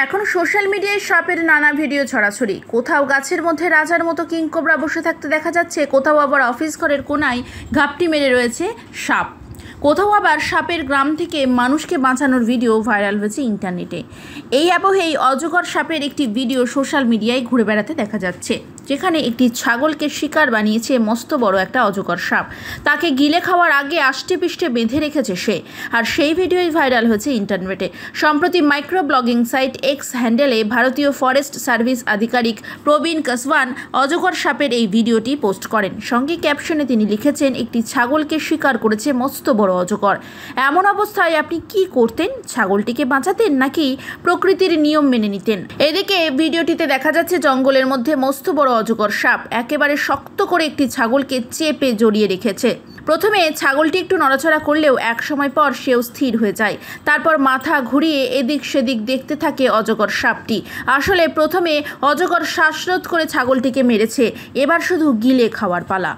এখন সোশ্যাল মিডিয়ায় সাপের নানা ভিডিও ছড়াছড়ি। কোথাও গাছের মধ্যে রাজার মতো কিংকোবরা বসে থাকতে দেখা যাচ্ছে, কোথাও আবার অফিস ঘরের কোনায় ঘাপটি মেরে রয়েছে সাপ, কোথাও আবার সাপের গ্রাম থেকে মানুষকে বাঁচানোর ভিডিও ভাইরাল হয়েছে ইন্টারনেটে। এই আবহেই অজগর সাপের একটি ভিডিও সোশ্যাল মিডিয়ায় ঘুরে বেড়াতে দেখা যাচ্ছে, যেখানে একটি ছাগলকে শিকার বানিয়েছে মস্ত বড় একটা অজগর সাপ। তাকে গিলে খাওয়ার আগে আষ্টে পিষ্টে বেঁধে রেখেছে সে, আর সেই ভিডিওই ভাইরাল হয়েছে ইন্টারনেটে। সম্প্রতি মাইক্রো ব্লগিং সাইট এক্স হ্যান্ডেলে ভারতীয় ফরেস্ট সার্ভিস আধিকারিক প্রবীণ কাসওয়ান অজগর সাপের এই ভিডিওটি পোস্ট করেন। সঙ্গে ক্যাপশনে তিনি লিখেছেন, একটি ছাগলকে শিকার করেছে মস্ত বড় অজগর। এমন অবস্থায় আপনি কি করতেন? ছাগলটিকে বাঁচাতেন নাকি প্রকৃতির নিয়ম মেনে নিতেন? এদিকে ভিডিওটিতে দেখা যাচ্ছে জঙ্গলের মধ্যে মস্ত বড় অজগর সাপ একেবারে শক্ত করে একটি ছাগলকে চেপে জড়িয়ে রেখেছে। প্রথমে ছাগলটি একটু নড়াচড়া করলেও এক সময় পর সেও স্থির হয়ে যায়। তারপর মাথা ঘুরিয়ে এদিক সেদিক দেখতে থাকে অজগর সাপটি। আসলে প্রথমে অজগর শ্বাসরোধ করে ছাগলটিকে মেরেছে, এবার শুধু গিলে খাওয়ার পালা।